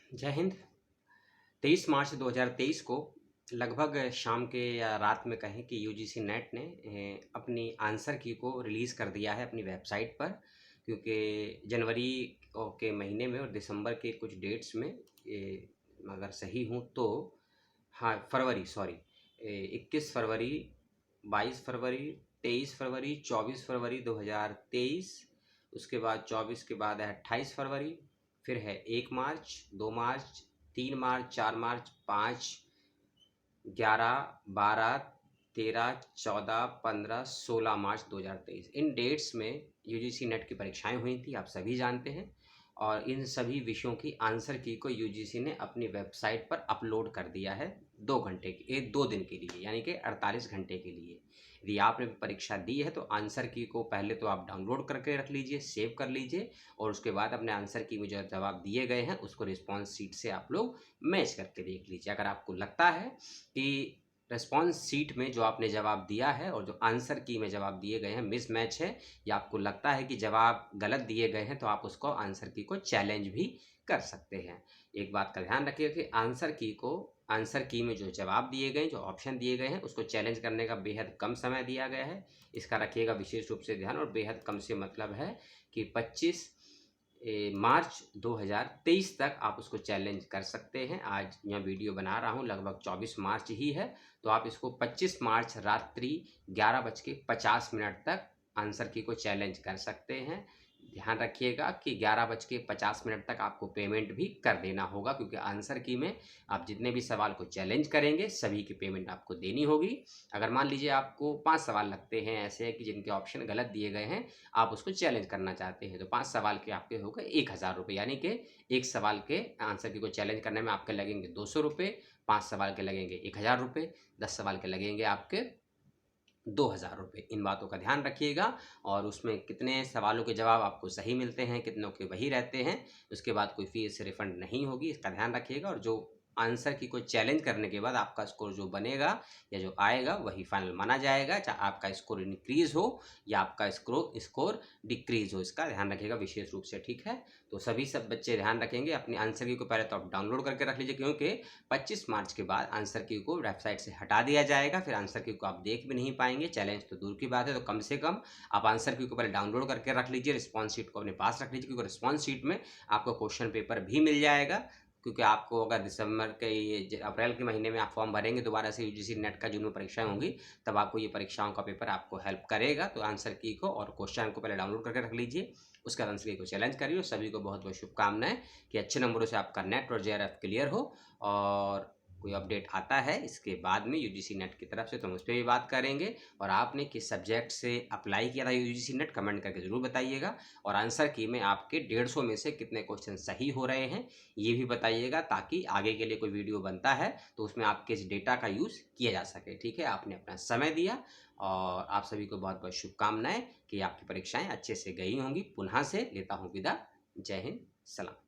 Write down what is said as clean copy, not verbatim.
जय हिंद। 23 मार्च 2023 को लगभग शाम के या रात में कहें कि यूजीसी नेट ने अपनी आंसर की को रिलीज़ कर दिया है अपनी वेबसाइट पर, क्योंकि जनवरी के महीने में और दिसंबर के कुछ डेट्स में अगर सही हूँ तो फरवरी 21 फरवरी, 22 फरवरी, 23 फरवरी, 24 फरवरी 2023, उसके बाद 24 के बाद है 28 फरवरी, फिर है 1 मार्च, 2 मार्च, 3 मार्च, 4 मार्च, 5, 11, 12, 13, 14, 15, 16 मार्च 2023। इन डेट्स में यूजीसी नेट की परीक्षाएं हुई थी, आप सभी जानते हैं। और इन सभी विषयों की आंसर की को यूजीसी ने अपनी वेबसाइट पर अपलोड कर दिया है 2 दिन के लिए, यानी कि 48 घंटे के लिए। यदि आपने परीक्षा दी है तो आंसर की को पहले तो आप डाउनलोड करके रख लीजिए, सेव कर लीजिए, और उसके बाद अपने आंसर की में जो जवाब दिए गए हैं उसको रिस्पॉन्स शीट से आप लोग मैच करके देख लीजिए। अगर आपको लगता है कि रिस्पॉन्स शीट में जो आपने जवाब दिया है और जो आंसर की में जवाब दिए गए हैं मिसमैच है, या आपको लगता है कि जवाब गलत दिए गए हैं, तो आप उसको आंसर की को चैलेंज भी कर सकते हैं। एक बात का ध्यान रखिएगा कि आंसर की में जो जवाब दिए गए, जो ऑप्शन दिए गए हैं, उसको चैलेंज करने का बेहद कम समय दिया गया है। इसका रखिएगा विशेष रूप से ध्यान। और बेहद कम से मतलब है कि 25 मार्च 2023 तक आप उसको चैलेंज कर सकते हैं। आज यहाँ वीडियो बना रहा हूँ, लगभग 24 मार्च ही है, तो आप इसको 25 मार्च रात्रि 11:50 तक आंसर की को चैलेंज कर सकते हैं। ध्यान रखिएगा कि 11:50 तक आपको पेमेंट भी कर देना होगा, क्योंकि आंसर की में आप जितने भी सवाल को चैलेंज करेंगे सभी की पेमेंट आपको देनी होगी। अगर मान लीजिए आपको 5 सवाल लगते हैं ऐसे है कि जिनके ऑप्शन गलत दिए गए हैं, आप उसको चैलेंज करना चाहते हैं, तो 5 सवाल के आपके हो गए 1000 रुपये, यानी कि एक सवाल के आंसर की को चैलेंज करने में आपके लगेंगे 200 रुपये, 5 सवाल के लगेंगे 1000 रुपये, 10 सवाल के लगेंगे आपके 2000 रुपये। इन बातों का ध्यान रखिएगा। और उसमें कितने सवालों के जवाब आपको सही मिलते हैं, कितनों के वही रहते हैं, उसके बाद कोई फीस रिफंड नहीं होगी, इसका ध्यान रखिएगा। और जो आंसर की कोई चैलेंज करने के बाद आपका स्कोर जो बनेगा या जो आएगा वही फाइनल माना जाएगा, चाहे आपका स्कोर इंक्रीज हो या आपका स्कोर डिक्रीज हो, इसका ध्यान रखिएगा विशेष रूप से, ठीक है। तो सब बच्चे ध्यान रखेंगे। अपनी आंसर की को पहले तो आप डाउनलोड करके रख लीजिए, क्योंकि 25 मार्च के बाद आंसर की को वेबसाइट से हटा दिया जाएगा, फिर आंसर की को आप देख भी नहीं पाएंगे। चैलेंज तो दूर की बात है, तो कम से कम आप आंसर की को पहले डाउनलोड करके रख लीजिए, रिस्पॉन्स शीट को अपने पास रख लीजिए, क्योंकि रिस्पॉन्स शीट में आपको क्वेश्चन पेपर भी मिल जाएगा। क्योंकि आपको अगर दिसंबर के ये अप्रैल के महीने में आप फॉर्म भरेंगे दोबारा से यूजीसी नेट का, जून में परीक्षाएं होंगी, तब आपको ये परीक्षाओं का पेपर आपको हेल्प करेगा। तो आंसर की को और क्वेश्चन को पहले डाउनलोड करके रख लीजिए, उसके बाद आंसर की को चैलेंज करिए। सभी को बहुत बहुत शुभकामनाएं कि अच्छे नंबरों से आपका नेट और जेआरएफ क्लियर हो। और कोई अपडेट आता है इसके बाद में यूजीसी नेट की तरफ से, तो हम उस पर भी बात करेंगे। और आपने किस सब्जेक्ट से अप्लाई किया था यूजीसी नेट, कमेंट करके ज़रूर बताइएगा। और आंसर की में आपके 150 में से कितने क्वेश्चन सही हो रहे हैं ये भी बताइएगा, ताकि आगे के लिए कोई वीडियो बनता है तो उसमें आपके इस डेटा का यूज़ किया जा सके, ठीक है। आपने अपना समय दिया और आप सभी को बहुत बहुत शुभकामनाएं कि आपकी परीक्षाएं अच्छे से गई होंगी। पुनः से लेता हूँ विदा। जय हिंद, सलाम।